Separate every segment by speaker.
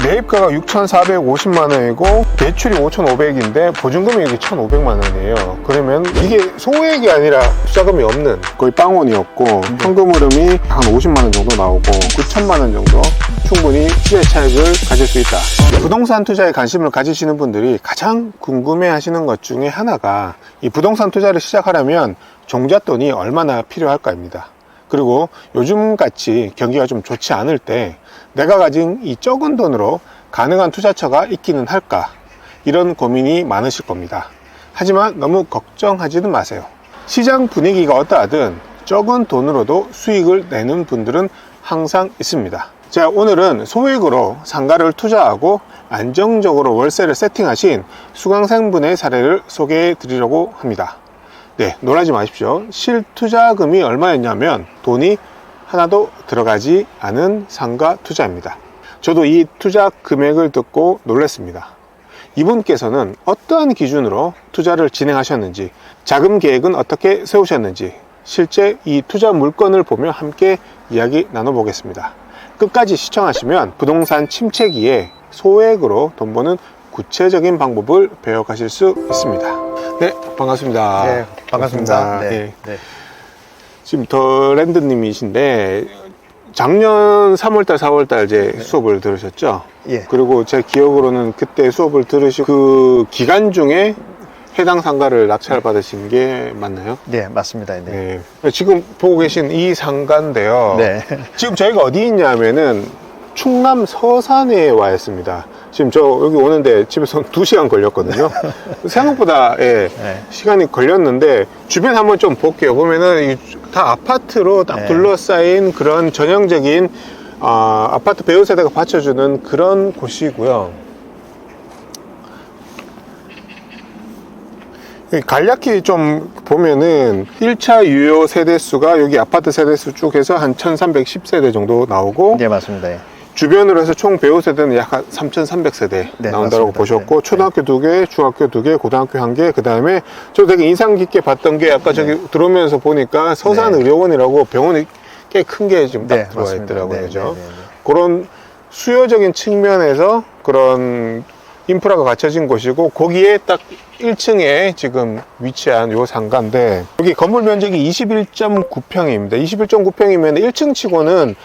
Speaker 1: 매입가가 6,450만 원이고 대출이 5,500인데 보증금이 여기 1,500만 원이에요. 그러면 이게 소액이 아니라 투자금이 없는 거의 빵원이었고 현금 흐름이 한 50만 원 정도 나오고 9천만 원 정도 충분히 시세 차익을 가질 수 있다. 부동산 투자에 관심을 가지시는 분들이 가장 궁금해 하시는 것 중에 하나가 이 부동산 투자를 시작하려면 종잣돈이 얼마나 필요할까입니다. 그리고 요즘같이 경기가 좀 좋지 않을 때 내가 가진 이 적은 돈으로 가능한 투자처가 있기는 할까, 이런 고민이 많으실 겁니다. 하지만 너무 걱정하지는 마세요. 시장 분위기가 어떠하든 적은 돈으로도 수익을 내는 분들은 항상 있습니다. 자, 오늘은 소액으로 상가를 투자하고 안정적으로 월세를 세팅하신 수강생분의 사례를 소개해 드리려고 합니다. 네, 놀라지 마십시오. 실투자금이 얼마였냐면 돈이 하나도 들어가지 않은 상가 투자입니다. 저도 이 투자 금액을 듣고 놀랐습니다. 이분께서는 어떠한 기준으로 투자를 진행하셨는지, 자금 계획은 어떻게 세우셨는지 실제 이 투자 물건을 보며 함께 이야기 나눠보겠습니다. 끝까지 시청하시면 부동산 침체기에 소액으로 돈 버는 구체적인 방법을 배워가실 수 있습니다. 네, 반갑습니다.
Speaker 2: 네, 반갑습니다. 네.
Speaker 1: 네.
Speaker 2: 네.
Speaker 1: 지금 더랜드님이신데 작년 3월달, 4월달 이제 수업을 들으셨죠?
Speaker 2: 예.
Speaker 1: 그리고 제 기억으로는 그때 수업을 들으시고 그 기간 중에 해당 상가를 낙찰 받으신 게 맞나요?
Speaker 2: 네, 맞습니다. 네.
Speaker 1: 네. 지금 보고 계신 이 상가인데요.
Speaker 2: 네.
Speaker 1: 지금 저희가 어디 있냐면은 충남 서산에 와 있습니다. 지금 저 여기 오는데 집에서 2시간 걸렸거든요. 생각보다 시간이 걸렸는데 주변 한번 좀 볼게요. 보면은 다 아파트로 딱 둘러싸인 그런 전형적인 아파트 배우 세대가 받쳐주는 그런 곳이고요. 간략히 좀 보면은 1차 유효 세대수가 여기 아파트 세대수 쭉 해서 한 1310세대 정도 나오고,
Speaker 2: 네, 맞습니다.
Speaker 1: 주변으로 해서 총 배우 세대는 약 3300세대
Speaker 2: 네,
Speaker 1: 나온다고
Speaker 2: 맞습니다.
Speaker 1: 보셨고,
Speaker 2: 네.
Speaker 1: 초등학교 2개, 중학교 2개, 고등학교 1개, 그 다음에 저 되게 인상 깊게 봤던 게 아까 저기 들어오면서 보니까 서산의료원이라고 병원이 꽤 큰 게 지금 딱 들어와
Speaker 2: 맞습니다.
Speaker 1: 있더라고요.
Speaker 2: 네,
Speaker 1: 그죠?
Speaker 2: 네, 네, 네.
Speaker 1: 그런 수요적인 측면에서 그런 인프라가 갖춰진 곳이고, 거기에 딱 1층에 지금 위치한 요 상가인데, 여기 건물 면적이 21.9평입니다. 21.9평이면 1층 치고는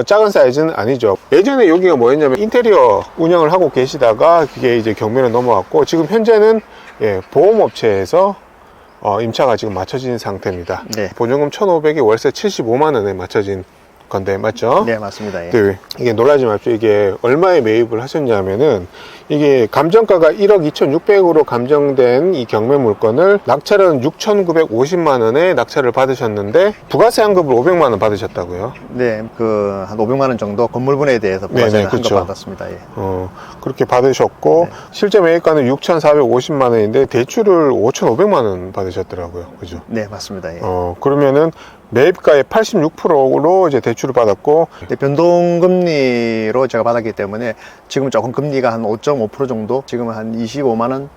Speaker 1: 작은 사이즈는 아니죠. 예전에 여기가 뭐였냐면 인테리어 운영을 하고 계시다가 그게 이제 경매로 넘어왔고, 지금 현재는 보험업체에서 임차가 지금 맞춰진 상태입니다.
Speaker 2: 네.
Speaker 1: 보증금 1,500에 월세 75만 원에 맞춰진 건데 맞죠?
Speaker 2: 네, 맞습니다. 예.
Speaker 1: 네, 이게 놀라지 마십시오. 이게 얼마에 매입을 하셨냐면은 이게 감정가가 1억 2,600으로 감정된 이 경매 물건을 낙찰은 6,950만 원에 낙찰을 받으셨는데 부가세 환급을 500만 원 받으셨다고요?
Speaker 2: 네, 한 500만 원 정도 건물분에 대해서 부가세 환급
Speaker 1: 그렇죠.
Speaker 2: 받았습니다. 예.
Speaker 1: 그렇게 받으셨고, 실제 매입가는 6,450만 원인데 대출을 5,500만 원 받으셨더라고요. 그죠?
Speaker 2: 네, 맞습니다. 예.
Speaker 1: 그러면은 매입가의 86%로 이제 대출을 받았고,
Speaker 2: 네, 변동금리로 제가 받았기 때문에 지금 조금 금리가 한 5.5% 정도, 지금 한 25만 원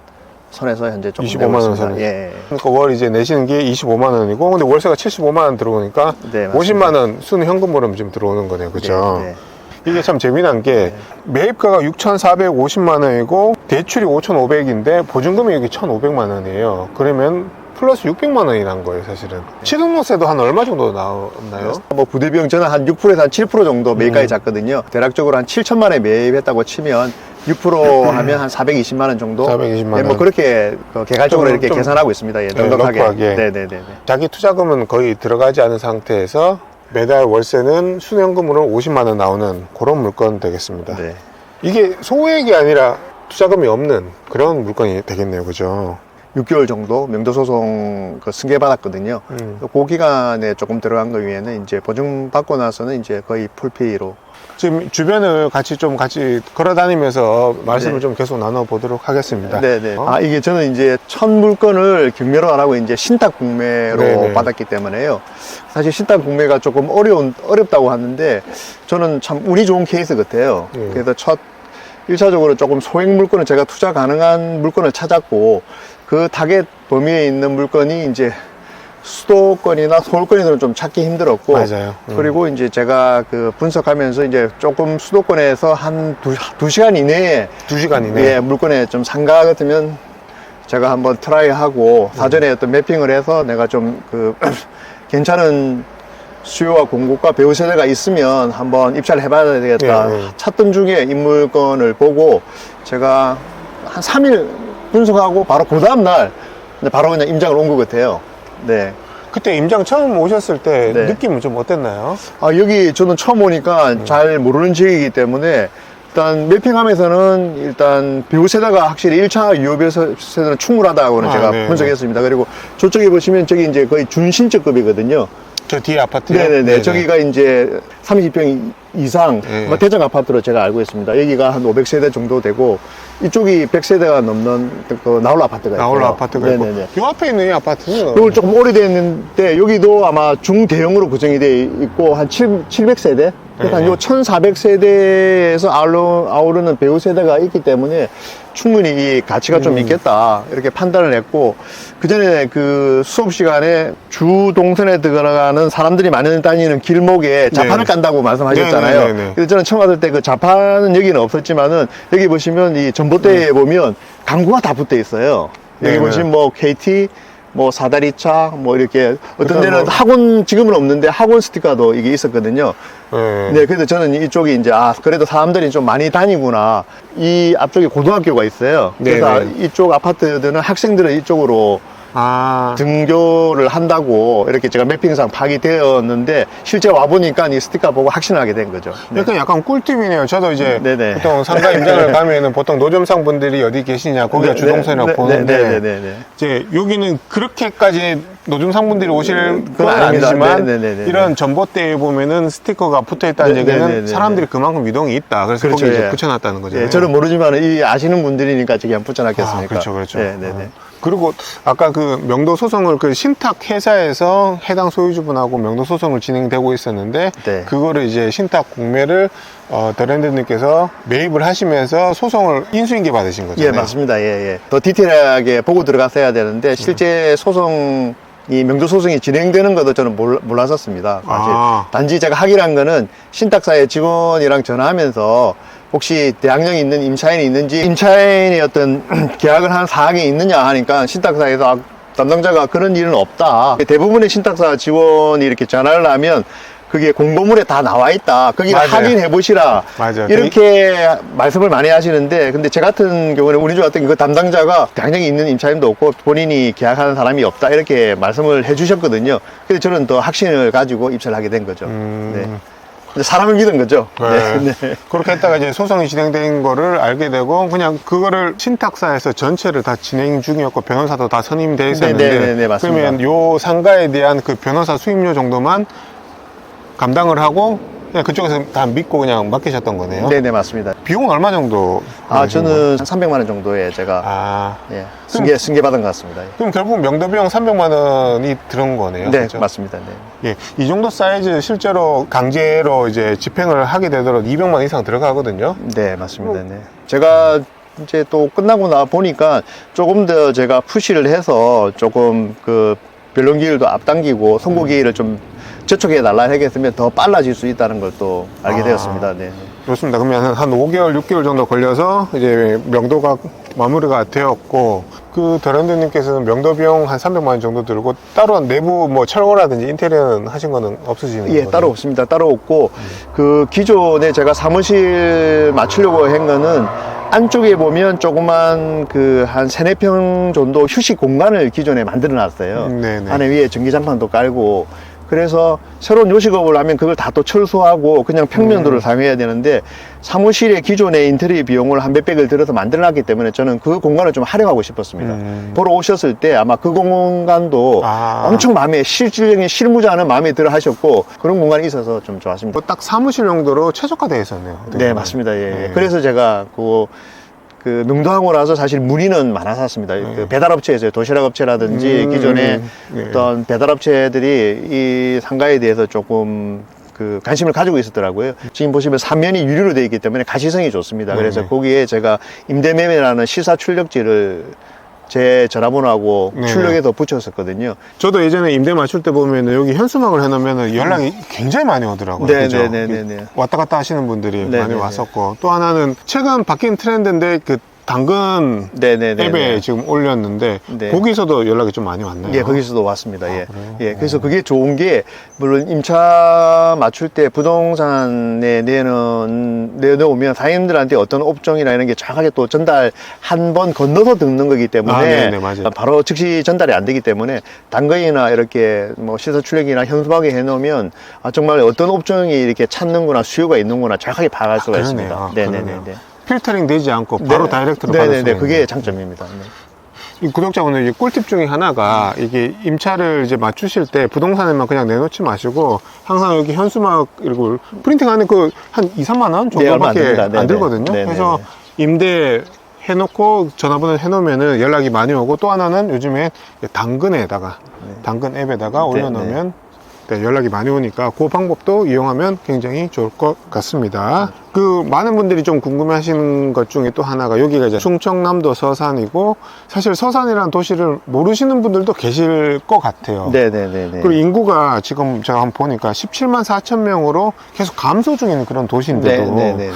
Speaker 2: 선에서 현재 조금
Speaker 1: 25만 원
Speaker 2: 있습니다.
Speaker 1: 선에.
Speaker 2: 예.
Speaker 1: 그러니까 월 이제 내시는 게 25만 원이고, 근데 월세가 75만 원 들어오니까
Speaker 2: 네,
Speaker 1: 50만 원 순 현금으로 지금 들어오는 거네요. 그죠?
Speaker 2: 네, 네.
Speaker 1: 이게 참 재미난 게 매입가가 6,450만 원이고 대출이 5,500인데 보증금이 여기 1,500만 원이에요. 그러면 플러스 600만 원이 난 거예요, 사실은. 취득세도 한 얼마 정도 나왔나요?
Speaker 2: 뭐 부대비용 저는 한 6%에서 한 7% 정도 매입가에 잡거든요. 대략적으로 한 7천만 원에 매입했다고 치면 6% 하면 한 420만 원 정도.
Speaker 1: 420만
Speaker 2: 네, 뭐
Speaker 1: 원.
Speaker 2: 그렇게 개괄적으로 이렇게
Speaker 1: 좀
Speaker 2: 계산하고 있습니다. 예, 넉넉하게.
Speaker 1: 넉넉하게.
Speaker 2: 네네네.
Speaker 1: 자기 투자금은 거의 들어가지 않은 상태에서 매달 월세는 순현금으로 50만 원 나오는 그런 물건 되겠습니다.
Speaker 2: 네.
Speaker 1: 이게 소액이 아니라 투자금이 없는 그런 물건이 되겠네요. 그죠?
Speaker 2: 6개월 정도 명도소송 승계받았거든요. 그 기간에 조금 들어간 거 위에는 이제 보증 받고 나서는 이제 거의 풀페이로.
Speaker 1: 지금 주변을 같이 걸어 다니면서 말씀을
Speaker 2: 네.
Speaker 1: 좀 계속 나눠보도록 하겠습니다.
Speaker 2: 네네. 이게 저는 이제 첫 물건을 경매로 안 하고 이제 신탁 공매로
Speaker 1: 네네.
Speaker 2: 받았기 때문에요. 사실 신탁 공매가 조금 어렵다고 하는데 저는 참 운이 좋은 케이스 같아요. 그래서 1차적으로 조금 소액 물건을 제가 투자 가능한 물건을 찾았고, 그 타겟 범위에 있는 물건이 이제 수도권이나 서울권에서는 좀 찾기 힘들었고,
Speaker 1: 맞아요.
Speaker 2: 그리고 이제 제가 그 분석하면서 이제 조금 수도권에서 한 두 시간 이내에
Speaker 1: 2시간 이내.
Speaker 2: 예, 물건에 좀 상가 같으면 제가 한번 트라이하고 사전에 어떤 매핑을 해서 내가 좀 그 괜찮은 수요와 공급과 배우 세대가 있으면 한번 입찰을 해봐야 되겠다.
Speaker 1: 예, 예.
Speaker 2: 찾던 중에 인물건을 보고 제가 한 3일 분석하고 바로 그 다음날 바로 그냥 임장을 온 것 같아요. 네.
Speaker 1: 그때 임장 처음 오셨을 때
Speaker 2: 네.
Speaker 1: 느낌은 좀 어땠나요?
Speaker 2: 아, 여기 저는 처음 오니까 잘 모르는 지역이기 때문에 일단 매핑하면서는 일단 배우 세대가 확실히 1차 유효 배우 세대는 충분하다고는
Speaker 1: 아,
Speaker 2: 제가
Speaker 1: 네,
Speaker 2: 분석했습니다. 그리고 저쪽에 보시면 저기 이제 거의 준신축급이거든요.
Speaker 1: 저 뒤에 아파트요?
Speaker 2: 네네네. 저기가 이제 30평 이상
Speaker 1: 네.
Speaker 2: 뭐 대장 아파트로 제가 알고 있습니다. 여기가 한 500세대 정도 되고 이쪽이 100세대가 넘는 그 나홀로 아파트가 있어요.
Speaker 1: 나홀로 아파트가
Speaker 2: 네네네.
Speaker 1: 있고 요 앞에 있는 이 아파트는
Speaker 2: 이걸 조금 오래됐는데 여기도 아마 중대형으로 구성이 돼 있고 한 700세대? 그러니까
Speaker 1: 네.
Speaker 2: 요 1400세대에서 아우르는 배우 세대가 있기 때문에 충분히 이 가치가 좀 있겠다 이렇게 판단을 했고 그 전에 그 수업 시간에 주 동선에 들어가는 사람들이 많이 다니는 길목에 자판을
Speaker 1: 네.
Speaker 2: 깐다고 말씀하셨잖아요.
Speaker 1: 네네네네.
Speaker 2: 그래서 저는 처음 왔을 때 그 자판은 여기는 없었지만은 여기 보시면 이 전봇대에 보면 광고가 다 붙어 있어요. 여기
Speaker 1: 네네.
Speaker 2: 보시면 뭐 KT 뭐 사다리차 뭐 이렇게 어떤 데는
Speaker 1: 뭐-
Speaker 2: 학원 지금은 없는데 학원 스티커도 이게 있었거든요.
Speaker 1: 네.
Speaker 2: 네, 그래서 저는 이쪽이 이제 그래도 사람들이 좀 많이 다니구나. 이 앞쪽에 고등학교가 있어요. 그래서
Speaker 1: 네네.
Speaker 2: 이쪽 아파트들은 학생들은 이쪽으로
Speaker 1: 아,
Speaker 2: 등교를 한다고 이렇게 제가 매핑상 파악이 되었는데 실제 와보니까 이 스티커 보고 확신을 하게 된 거죠. 네.
Speaker 1: 그러니까 약간 꿀팁이네요. 저도 이제
Speaker 2: 네네.
Speaker 1: 보통 상가 임장을 가면은 보통 노점상 분들이 어디 계시냐, 거기가 주동선이라고 보는데
Speaker 2: 네네네.
Speaker 1: 이제 여기는 그렇게까지 노점상 분들이 오실 건
Speaker 2: 그건 아닙니다.
Speaker 1: 아니지만
Speaker 2: 네네네네.
Speaker 1: 이런 전봇대에 보면은 스티커가 붙어 있다는 얘기는
Speaker 2: 네네네네.
Speaker 1: 사람들이 그만큼 유동이 있다. 그래서
Speaker 2: 그렇죠,
Speaker 1: 거기 이제
Speaker 2: 예.
Speaker 1: 붙여놨다는 거죠.
Speaker 2: 예, 저는 모르지만 이 아시는 분들이니까 저기 한 붙여놨겠습니까?
Speaker 1: 아, 그렇죠, 그렇죠.
Speaker 2: 네네네.
Speaker 1: 그리고 아까 그 명도 소송을 그 신탁 회사에서 해당 소유주분하고 명도 소송을 진행되고 있었는데
Speaker 2: 네.
Speaker 1: 그거를 이제 신탁 공매를 더랜드님께서 매입을 하시면서 소송을 인수인계 받으신 거죠.
Speaker 2: 예, 맞습니다. 예, 예. 더 디테일하게 보고 들어갔어야 되는데 실제 소송 이 명도 소송이 진행되는 것도 저는 몰랐었습니다. 사실
Speaker 1: 아.
Speaker 2: 단지 제가 확인한 거는 신탁사의 직원이랑 전화하면서 혹시 대항력이 있는 임차인이 있는지 임차인의 어떤 계약을 한 사항이 있느냐 하니까 신탁사에서 담당자가 그런 일은 없다. 대부분의 신탁사 직원이 이렇게 전화를 하면 그게 공고문에 다 나와 있다. 거기를
Speaker 1: 맞아요.
Speaker 2: 확인해 보시라.
Speaker 1: 맞아요.
Speaker 2: 이렇게 말씀을 많이 하시는데, 근데 제 같은 경우는 우리 집 같은 그 담당자가 당장이 있는 임차인도 없고 본인이 계약하는 사람이 없다. 이렇게 말씀을 해 주셨거든요. 그래서 저는 더 확신을 가지고 입찰을 하게 된 거죠. 네. 근데 사람을 믿은 거죠.
Speaker 1: 네.
Speaker 2: 네.
Speaker 1: 그렇게 했다가 이제 소송이 진행된 거를 알게 되고 그냥 그거를 신탁사에서 전체를 다 진행 중이었고 변호사도 다 선임되어 있었는데
Speaker 2: 네, 맞습니다.
Speaker 1: 그러면 요 상가에 대한 그 변호사 수임료 정도만 감당을 하고 그냥 그쪽에서 다 믿고 그냥 맡기셨던 거네요.
Speaker 2: 네네, 맞습니다.
Speaker 1: 비용은 얼마 정도?
Speaker 2: 저는 300만 원 정도에 제가
Speaker 1: 아,
Speaker 2: 예, 승계 받은 것 같습니다.
Speaker 1: 그럼 결국 명도 비용 300만 원이 들은 거네요.
Speaker 2: 네,
Speaker 1: 그렇죠?
Speaker 2: 맞습니다. 네.
Speaker 1: 예, 이 정도 사이즈 실제로 강제로 이제 집행을 하게 되도록 200만 원 이상 들어가거든요.
Speaker 2: 네, 맞습니다. 네. 제가 이제 또 끝나고 나 보니까 조금 더 제가 푸시를 해서 조금 그 변론기일도 앞당기고 선고기일을 좀 저촉해 달라 하겠으면 더 빨라질 수 있다는 걸 또 알게 되었습니다. 네.
Speaker 1: 그렇습니다. 그러면 한 5개월, 6개월 정도 걸려서 이제 명도가 마무리가 되었고, 그 더랜드님께서는 명도 비용 한 300만 원 정도 들고, 따로 내부 뭐 철거라든지 인테리어는 하신 거는 없으시는
Speaker 2: 예,
Speaker 1: 거죠?
Speaker 2: 따로 없습니다. 따로 없고, 그 기존에 제가 사무실 맞추려고 한 거는 안쪽에 보면 조그만 그 한 3, 4평 정도 휴식 공간을 기존에 만들어 놨어요.
Speaker 1: 네네.
Speaker 2: 안에 위에 전기장판도 깔고, 그래서 새로운 요식업을 하면 그걸 다 또 철수하고 그냥 평면도를 사용해야 되는데 사무실의 기존의 인테리어 비용을 한 몇백을 들여서 만들어놨기 때문에 저는 그 공간을 좀 활용하고 싶었습니다. 보러 오셨을 때 아마 그 공간도 엄청 마음에 실질적인 실무자는 마음에 들어 하셨고 그런 공간이 있어서 좀 좋았습니다.
Speaker 1: 딱 사무실 용도로 최적화되어 있었네요.
Speaker 2: 네, 맞습니다. 예.
Speaker 1: 네.
Speaker 2: 그래서 제가 그 명도항으라서 사실 문의는 많았었습니다. 그 배달업체에서요. 도시락업체라든지 기존에
Speaker 1: 네.
Speaker 2: 어떤 배달업체들이 이 상가에 대해서 조금 그 관심을 가지고 있었더라고요. 지금 보시면 삼면이 유리로 되어 있기 때문에 가시성이 좋습니다. 그래서 거기에 제가 임대매매라는 시사 출력지를 제 전화번호하고
Speaker 1: 네.
Speaker 2: 출력해서 붙였었거든요.
Speaker 1: 저도 예전에 임대 맞출 때 보면은 여기 현수막을 해놓으면 연락이 굉장히 많이 오더라고요.
Speaker 2: 네,
Speaker 1: 그죠?
Speaker 2: 네, 네, 네, 네.
Speaker 1: 왔다 갔다 하시는 분들이
Speaker 2: 네,
Speaker 1: 많이
Speaker 2: 네,
Speaker 1: 왔었고, 또 하나는 최근 바뀐 트렌드인데 그 당근
Speaker 2: 네네네.
Speaker 1: 앱에 지금 올렸는데
Speaker 2: 네.
Speaker 1: 거기서도 연락이 좀 많이 왔나요?
Speaker 2: 예, 거기서도 왔습니다. 예.
Speaker 1: 그래요?
Speaker 2: 예, 그래서 그게 좋은 게, 물론 임차 맞출 때 부동산에 내놓으면 사장님들한테 어떤 업종이나 이런 게 정확하게 또 전달 한 번 건너서 듣는 거기 때문에
Speaker 1: 아, 네네, 맞아요.
Speaker 2: 바로 즉시 전달이 안 되기 때문에 당근이나 이렇게 뭐 시세 출력이나 현수막에 해놓으면 아, 정말 어떤 업종이 이렇게 찾는구나, 수요가 있는구나 정확하게 파악할 수가
Speaker 1: 그러네요.
Speaker 2: 있습니다.
Speaker 1: 그러네요.
Speaker 2: 네네네.
Speaker 1: 필터링 되지 않고 바로
Speaker 2: 네.
Speaker 1: 다이렉트로 받을
Speaker 2: 네네네.
Speaker 1: 수가
Speaker 2: 그게
Speaker 1: 있네요.
Speaker 2: 장점입니다. 네.
Speaker 1: 이 구독자분들 이제 꿀팁 중에 하나가 이게 임차를 이제 맞추실 때 부동산에만 그냥 내놓지 마시고 항상 여기 현수막 이걸 프린팅하는 그 한 2, 3만 원
Speaker 2: 네, 얼마 안
Speaker 1: 정도밖에
Speaker 2: 듭니다.
Speaker 1: 안
Speaker 2: 네네.
Speaker 1: 들거든요.
Speaker 2: 네네네.
Speaker 1: 그래서 임대 해놓고 전화번호 해놓으면은 연락이 많이 오고, 또 하나는 요즘에 당근에다가 당근 앱에다가 올려놓으면 네, 연락이 많이 오니까 그 방법도 이용하면 굉장히 좋을 것 같습니다. 그 많은 분들이 좀 궁금해 하시는 것 중에 또 하나가, 여기가 이제 충청남도 서산이고, 사실 서산이라는 도시를 모르시는 분들도 계실 것 같아요.
Speaker 2: 네네네네.
Speaker 1: 그리고 인구가 지금 제가 한번 보니까 17만 4천 명으로 계속 감소 중인 그런 도시인데도
Speaker 2: 네네네.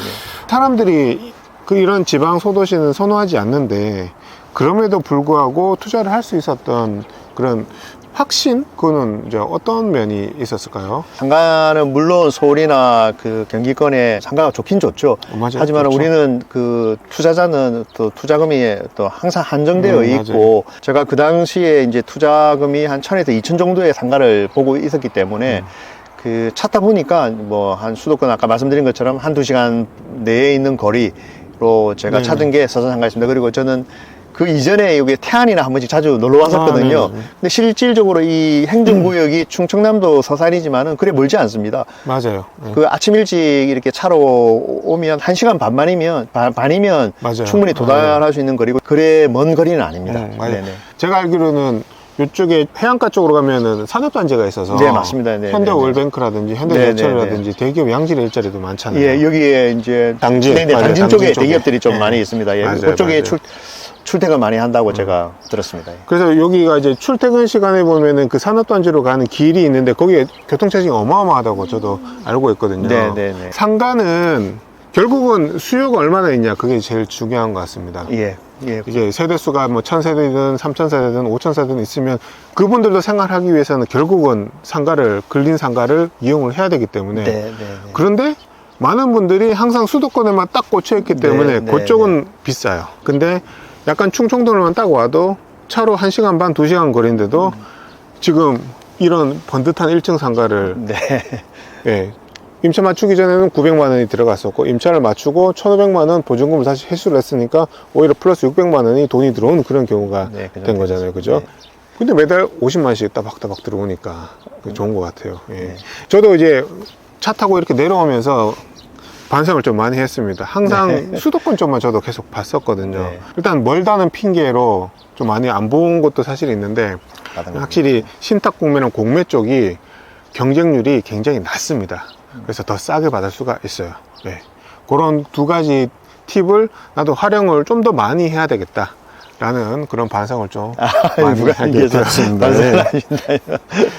Speaker 1: 사람들이 그 이런 지방 소도시는 선호하지 않는데, 그럼에도 불구하고 투자를 할 수 있었던 그런 확신? 그거는 이제 어떤 면이 있었을까요?
Speaker 2: 상가는 물론 서울이나 그 경기권에 상가가 좋긴 좋죠.
Speaker 1: 맞아요.
Speaker 2: 하지만
Speaker 1: 좋죠.
Speaker 2: 우리는 그 투자자는 또 투자금이 또 항상 한정되어
Speaker 1: 맞아요.
Speaker 2: 있고, 제가 그 당시에 이제 투자금이 한 1000에서 2000 정도의 상가를 보고 있었기 때문에 그 찾다 보니까 뭐 한 수도권 아까 말씀드린 것처럼 한두 시간 내에 있는 거리로 제가
Speaker 1: 네네.
Speaker 2: 찾은 게 서산 상가였습니다. 그리고 저는 그 이전에 여기 태안이나 한 번씩 자주 놀러 왔었거든요.
Speaker 1: 네네.
Speaker 2: 근데 실질적으로 이 행정구역이 충청남도 서산이지만은 그래 멀지 않습니다.
Speaker 1: 맞아요.
Speaker 2: 그 아침 일찍 이렇게 차로 오면 1시간 반이면
Speaker 1: 맞아요.
Speaker 2: 충분히 도달할 수 있는 거리고, 그래 먼 거리는 아닙니다.
Speaker 1: 맞아요.
Speaker 2: 네네.
Speaker 1: 제가 알기로는 이쪽에 해안가 쪽으로 가면은 산업단지가 있어서
Speaker 2: 네, 맞습니다. 네,
Speaker 1: 현대
Speaker 2: 네, 네.
Speaker 1: 올뱅크라든지
Speaker 2: 네,
Speaker 1: 현대제철이라든지 대기업 양질의 일자리도 많잖아요.
Speaker 2: 예, 여기에 이제
Speaker 1: 당진,
Speaker 2: 네, 네,
Speaker 1: 맞아요.
Speaker 2: 당진
Speaker 1: 당진
Speaker 2: 쪽에
Speaker 1: 쪽에.
Speaker 2: 대기업들이 좀
Speaker 1: 예.
Speaker 2: 많이 있습니다. 예,
Speaker 1: 맞아요,
Speaker 2: 그쪽에
Speaker 1: 맞아요.
Speaker 2: 출퇴근 많이 한다고 제가 들었습니다. 예.
Speaker 1: 그래서 여기가 이제 출퇴근 시간에 보면은 그 산업단지로 가는 길이 있는데 거기에 교통체증이 어마어마하다고 저도 알고 있거든요.
Speaker 2: 네, 네, 네.
Speaker 1: 상가는 결국은 수요가 얼마나 있냐, 그게 제일 중요한 것 같습니다.
Speaker 2: 예, 예.
Speaker 1: 이제 세대수가 뭐 1000세대든 3000세대든 5000세대든 있으면 그분들도 생활하기 위해서는 결국은 상가를, 근린 상가를 이용을 해야 되기 때문에.
Speaker 2: 네, 네, 네.
Speaker 1: 그런데 많은 분들이 항상 수도권에만 딱 꽂혀 있기 때문에
Speaker 2: 네,
Speaker 1: 그쪽은 비싸요. 근데 약간 충청도로만 딱 와도 차로 1시간 반, 2시간 거리인데도 지금 이런 번듯한 1층 상가를
Speaker 2: 네.
Speaker 1: 예, 임차 맞추기 전에는 900만 원이 들어갔었고, 임차를 맞추고 1,500만 원 보증금을 다시 회수를 했으니까 오히려 플러스 600만 원이 돈이 들어오는 그런 경우가
Speaker 2: 네, 그
Speaker 1: 된
Speaker 2: 정도
Speaker 1: 거잖아요. 그죠?
Speaker 2: 네.
Speaker 1: 근데 매달 50만씩 따박따박 들어오니까 그게 좋은 것 같아요. 예.
Speaker 2: 네.
Speaker 1: 저도 이제 차 타고 이렇게 내려오면서 반성을 좀 많이 했습니다. 항상 수도권 쪽만 저도 계속 봤었거든요.
Speaker 2: 네.
Speaker 1: 일단 멀다는 핑계로 좀 많이 안 본 것도 사실 있는데, 확실히 신탁공매랑 공매 쪽이 경쟁률이 굉장히 낮습니다. 그래서 더 싸게 받을 수가 있어요. 네. 그런 두 가지 팁을 나도 활용을 좀 더 많이 해야 되겠다 라는 그런 반성을 좀 많이 하게 되었습니다. 네.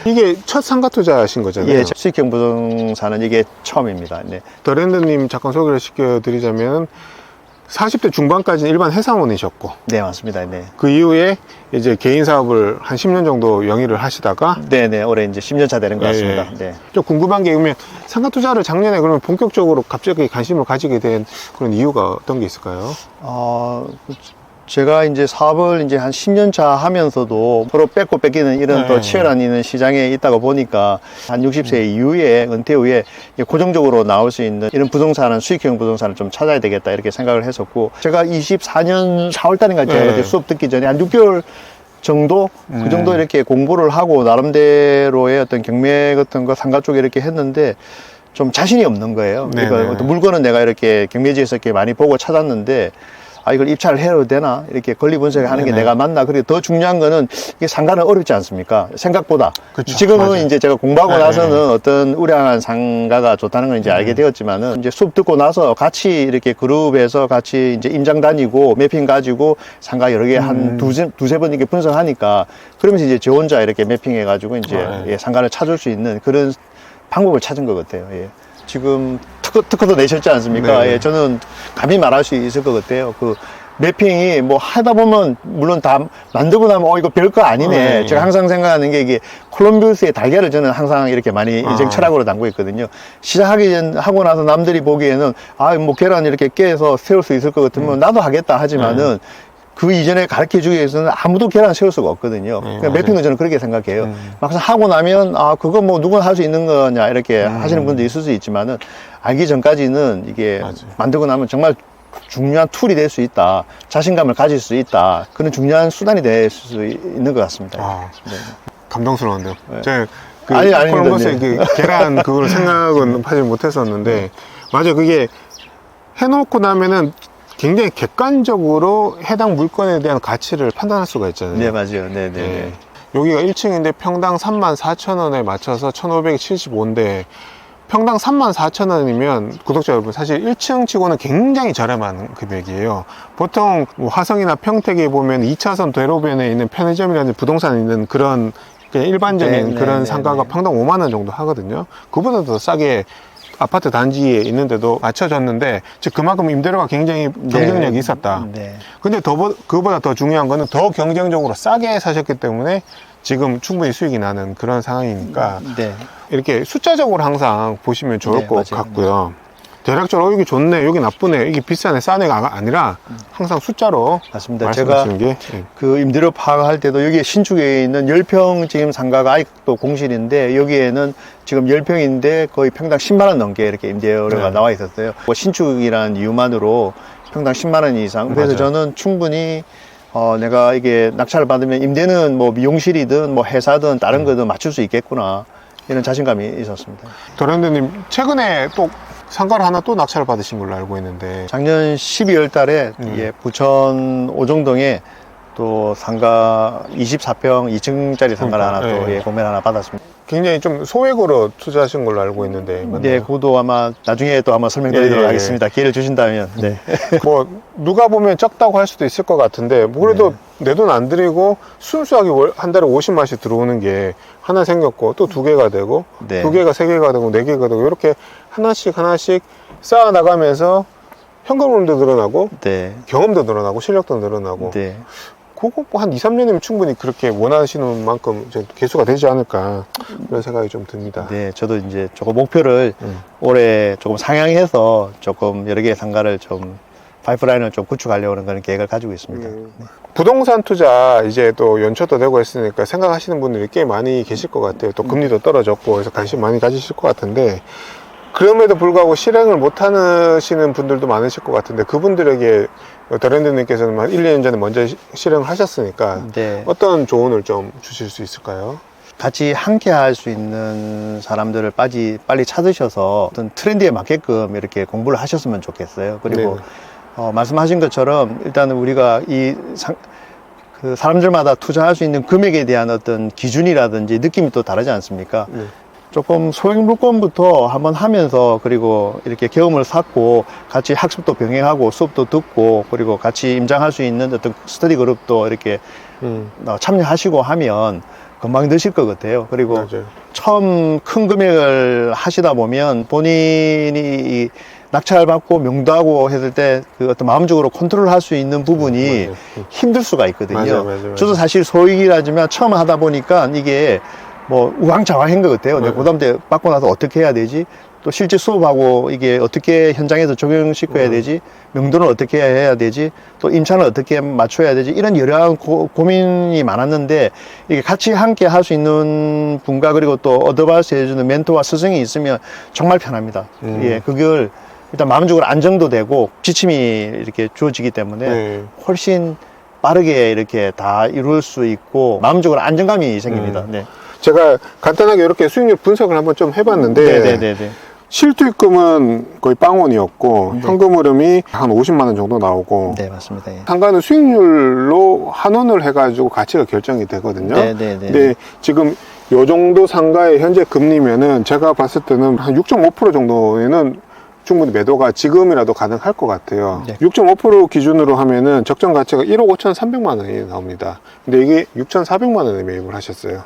Speaker 1: 이게 첫 상가 투자하신 거잖아요.
Speaker 2: 예, 수익형 부동산은 이게 처음입니다. 네.
Speaker 1: 더랜드님 잠깐 소개를 시켜드리자면 40대 중반까지는 일반 회사원이셨고,
Speaker 2: 네, 맞습니다. 네.
Speaker 1: 그 이후에 이제 개인 사업을 한 10년 정도 영위를 하시다가,
Speaker 2: 네, 올해 이제 10년 차 되는 것 같습니다.
Speaker 1: 예.
Speaker 2: 네.
Speaker 1: 좀 궁금한 게, 그러면 상가 투자를 작년에 그러면 본격적으로 갑자기 관심을 가지게 된 그런 이유가 어떤 게 있을까요?
Speaker 2: 제가 이제 사업을 이제 한 10년 차 하면서도 서로 뺏고 뺏기는 이런
Speaker 1: 네.
Speaker 2: 또 치열한 있는 시장에 있다가 보니까 한 60세 이후에, 은퇴 후에 고정적으로 나올 수 있는 이런 부동산은, 수익형 부동산을 좀 찾아야 되겠다 이렇게 생각을 했었고, 제가 24년 4월 달인가 제가
Speaker 1: 네.
Speaker 2: 그때 수업 듣기 전에 한 6개월 정도 그 정도 이렇게 공부를 하고 나름대로의 어떤 경매 같은 거 상가 쪽에 이렇게 했는데 좀 자신이 없는 거예요.
Speaker 1: 네네.
Speaker 2: 그러니까 어떤 물건은 내가 이렇게 경매지에서 이렇게 많이 보고 찾았는데 이걸 입찰을 해도 되나? 이렇게 권리 분석을 하는 게
Speaker 1: 네네.
Speaker 2: 내가 맞나? 그리고 더 중요한 거는 이게 상가는 어렵지 않습니까? 생각보다.
Speaker 1: 그쵸,
Speaker 2: 지금은
Speaker 1: 맞아요.
Speaker 2: 이제 제가 공부하고
Speaker 1: 네네.
Speaker 2: 나서는 어떤 우량한 상가가 좋다는 걸 이제 알게 되었지만은 이제 수업 듣고 나서 같이 이렇게 그룹에서 같이 이제 임장 다니고 매핑 가지고 상가 여러 개 한 두세 번 이렇게 분석하니까 그러면서 이제 저 혼자 이렇게 매핑해가지고 이제
Speaker 1: 네.
Speaker 2: 예, 상가를 찾을 수 있는 그런 방법을 찾은 것 같아요. 예. 지금 특허도 내셨지 않습니까?
Speaker 1: 네.
Speaker 2: 예, 저는 감히 말할 수 있을 것 같아요. 그 매핑이 뭐 하다 보면 물론 다 만들고 나면 이거 별거 아니네.
Speaker 1: 네.
Speaker 2: 제가 항상 생각하는 게 이게 콜럼비우스의 달걀을 저는 항상 이렇게 많이 인생 철학으로 담고 있거든요. 시작하기 전 하고 나서 남들이 보기에는 뭐 계란 이렇게 깨서 세울 수 있을 것 같으면 나도 하겠다 하지만은 그 이전에 가르쳐 주기 위해서는 아무도 계란 세울 수가 없거든요. 그러니까
Speaker 1: 맞아요.
Speaker 2: 매핑은 저는 그렇게 생각해요. 막상 하고 나면 그거 뭐 누구나 할 수 있는 거냐 이렇게 하시는 분도 있을 수 있지만은 알기 전까지는 이게
Speaker 1: 맞아요.
Speaker 2: 만들고 나면 정말 중요한 툴이 될 수 있다. 자신감을 가질 수 있다. 그런 중요한 수단이 될 수 있는 것 같습니다. 네.
Speaker 1: 감동스러운데요. 제가
Speaker 2: 아닙니다.
Speaker 1: 콜럼버스의
Speaker 2: 네.
Speaker 1: 그 계란 그걸 생각은 하지 못했었는데 맞아요. 그게 해놓고 나면은 굉장히 객관적으로 해당 물건에 대한 가치를 판단할 수가 있잖아요.
Speaker 2: 네, 맞아요. 네, 네, 네.
Speaker 1: 예. 여기가 1층인데 평당 34,000원에 맞춰서 1,575인데 평당 34,000원이면 구독자 여러분 사실 1층 치고는 굉장히 저렴한 금액이에요. 보통 뭐 화성이나 평택에 보면 2차선 대로변에 있는 편의점이라든지 부동산에 있는 그런 그냥 일반적인
Speaker 2: 네,
Speaker 1: 그런
Speaker 2: 네,
Speaker 1: 상가가
Speaker 2: 네.
Speaker 1: 평당 5만 원 정도 하거든요. 그보다 더 싸게 아파트 단지에 있는데도 맞춰줬는데 즉 그만큼 임대료가 굉장히 경쟁력이 있었다.
Speaker 2: 네.
Speaker 1: 근데 그거보다 더 중요한 거는 더 경쟁적으로 싸게 사셨기 때문에 지금 충분히 수익이 나는 그런 상황이니까
Speaker 2: 네.
Speaker 1: 이렇게 숫자적으로 항상 보시면 좋을
Speaker 2: 네,
Speaker 1: 것
Speaker 2: 맞아요.
Speaker 1: 같고요. 대략적으로 여기 좋네, 여기 나쁘네, 이게 비싸네, 싸네가 아니라 항상 숫자로
Speaker 2: 맞습니다.
Speaker 1: 말씀하시는 게
Speaker 2: 그 임대료 파악할 때도 여기 신축에 있는 10평 지금 상가가 아직도 공실인데 여기에는 지금 10평인데 거의 평당 10만 원 넘게 이렇게 임대료가
Speaker 1: 네.
Speaker 2: 나와 있었어요. 뭐 신축이라는 이유만으로 평당 10만 원 이상. 그래서
Speaker 1: 맞아요.
Speaker 2: 저는 충분히 내가 이게 낙찰을 받으면 임대는 뭐 미용실이든 뭐 회사든 다른 거든 맞출 수 있겠구나. 이런 자신감이 있었습니다.
Speaker 1: 도련드님 최근에 또 상가를 하나 또 낙찰을 받으신 걸로 알고 있는데
Speaker 2: 작년 12월 달에 예, 부천 오정동에 또 상가 24평 2층짜리 상가를
Speaker 1: 그러니까,
Speaker 2: 하나 또
Speaker 1: 예.
Speaker 2: 예, 구매를 하나 받았습니다.
Speaker 1: 굉장히 좀 소액으로 투자하신 걸로 알고 있는데 맞나요?
Speaker 2: 네, 그것도 아마 나중에 또 한번 설명드리도록
Speaker 1: 예, 예,
Speaker 2: 하겠습니다. 기회를 주신다면. 네.
Speaker 1: 뭐 누가 보면 적다고 할 수도 있을 것 같은데 뭐 그래도 내 돈 안 들이고 순수하게 한 달에 50만씩 들어오는 게 하나 생겼고 또 2개가 되고
Speaker 2: 네.
Speaker 1: 2개가 3개가 되고 4개가 되고 이렇게 하나씩 쌓아 나가면서 현금흐름도 늘어나고
Speaker 2: 네.
Speaker 1: 경험도 늘어나고 실력도 늘어나고
Speaker 2: 네.
Speaker 1: 그거 뭐 한 2, 3년이면 충분히 그렇게 원하시는 만큼 이제 개수가 되지 않을까 그런 생각이 좀 듭니다.
Speaker 2: 네, 저도 이제 조금 목표를 올해 조금 상향해서 조금 여러 개의 상가를 좀 파이프라인을 좀 구축하려고 하는 그런 계획을 가지고 있습니다. 네.
Speaker 1: 부동산 투자 이제 또 연초도 되고 했으니까 생각하시는 분들이 꽤 많이 계실 것 같아요. 또 금리도 떨어졌고 그래서 관심 많이 가지실 것 같은데 그럼에도 불구하고 실행을 못 하시는 분들도 많으실 것 같은데 그분들에게 더랜드님께서는 한 1, 2년 전에 먼저 실행을 하셨으니까
Speaker 2: 네.
Speaker 1: 어떤 조언을 좀 주실 수 있을까요?
Speaker 2: 같이 함께 할 수 있는 사람들을 빨리 찾으셔서 어떤 트렌드에 맞게끔 이렇게 공부를 하셨으면 좋겠어요. 그리고 말씀하신 것처럼 일단 우리가 그 사람들마다 투자할 수 있는 금액에 대한 어떤 기준이라든지 느낌이 또 다르지 않습니까?
Speaker 1: 네.
Speaker 2: 조금 소액 물건부터 한번 하면서 그리고 이렇게 경험을 쌓고 같이 학습도 병행하고 수업도 듣고 그리고 같이 임장할 수 있는 어떤 스터디 그룹도 이렇게 참여하시고 하면 금방 드실 것 같아요. 그리고
Speaker 1: 맞아요.
Speaker 2: 처음 큰 금액을 하시다 보면 본인이 이 낙찰 받고 명도하고 했을 때 그 어떤 마음적으로 컨트롤 할 수 있는 부분이
Speaker 1: 맞아요.
Speaker 2: 힘들 수가 있거든요.
Speaker 1: 맞아요.
Speaker 2: 저도 사실 소액이라지만 처음 하다 보니까 이게 뭐 우왕좌왕한 것 같아요. 근데 그 다음 때 받고 나서 어떻게 해야 되지? 또 실제 수업하고 이게 어떻게 현장에서 적용시켜야 되지? 명도는 어떻게 해야 되지? 또 임차는 어떻게 맞춰야 되지? 이런 여러 고민이 많았는데 이게 같이 함께 할 수 있는 분과 그리고 또 어드바이스 해주는 멘토와 스승이 있으면 정말 편합니다. 예, 그걸 일단 마음적으로 안정도 되고 지침이 이렇게 주어지기 때문에 훨씬 빠르게 이렇게 다 이룰 수 있고 마음적으로 안정감이 생깁니다. 네.
Speaker 1: 제가 간단하게 이렇게 수익률 분석을 한번 좀 해봤는데
Speaker 2: 네네네.
Speaker 1: 실투입금은 거의 빵원이었고
Speaker 2: 네.
Speaker 1: 현금 흐름이 한 50만 원 정도 나오고
Speaker 2: 네, 맞습니다. 예.
Speaker 1: 상가는 수익률로 환원을 해가지고 가치가 결정이 되거든요.
Speaker 2: 네, 네, 네.
Speaker 1: 근데 지금 요 정도 상가의 현재 금리면은 제가 봤을 때는 한 6.5% 정도에는 충분히 매도가 지금이라도 가능할 것 같아요.
Speaker 2: 네.
Speaker 1: 6.5% 기준으로 하면은 적정 가치가 1억 5,300만 원이 나옵니다. 근데 이게 6,400만 원에 매입을 하셨어요.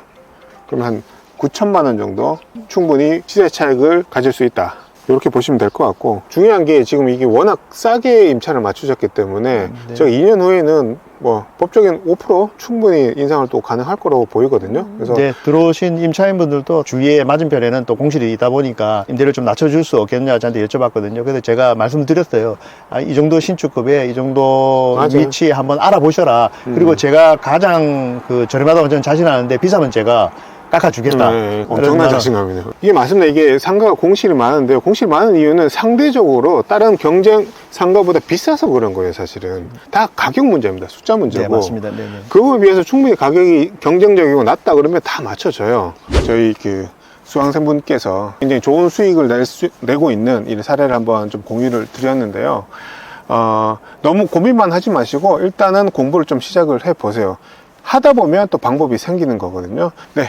Speaker 1: 그럼 한 9천만 원 정도 충분히 시세 차익을 가질 수 있다. 이렇게 보시면 될 것 같고, 중요한 게 지금 이게 워낙 싸게 임차를 맞추셨기 때문에
Speaker 2: 네.
Speaker 1: 제가 2년 후에는 뭐 법적인 5% 충분히 인상을 또 가능할 거라고 보이거든요. 그래서
Speaker 2: 이제 들어오신 임차인분들도 주위에 맞은편에는 또 공실이 있다 보니까 임대료 좀 낮춰줄 수 없겠냐 저한테 여쭤봤거든요. 그래서 제가 말씀드렸어요. 아, 이 정도 신축급에 이 정도
Speaker 1: 맞아요.
Speaker 2: 위치 한번 알아보셔라. 그리고 제가 가장 그 저렴하다고 저는 자신하는데 비싸면 제가 깎아주겠다.
Speaker 1: 네,
Speaker 2: 그런
Speaker 1: 엄청난
Speaker 2: 나라-
Speaker 1: 자신감이네요. 이게 맞습니다. 이게 상가가 공실이 많은데요. 공실이 많은 이유는 상대적으로 다른 경쟁 상가보다 비싸서 그런 거예요, 사실은. 다 가격 문제입니다. 숫자 문제고.
Speaker 2: 네, 맞습니다. 네, 네.
Speaker 1: 그거에 비해서 충분히 가격이 경쟁적이고 낮다 그러면 다 맞춰져요. 저희 그 수강생분께서 굉장히 좋은 수익을 내고 있는 이 사례를 한번 좀 공유를 드렸는데요. 너무 고민만 하지 마시고 일단은 공부를 좀 시작을 해 보세요. 하다 보면 또 방법이 생기는 거거든요. 네.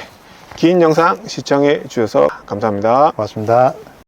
Speaker 1: 긴 영상 시청해 주셔서 감사합니다.
Speaker 2: 고맙습니다.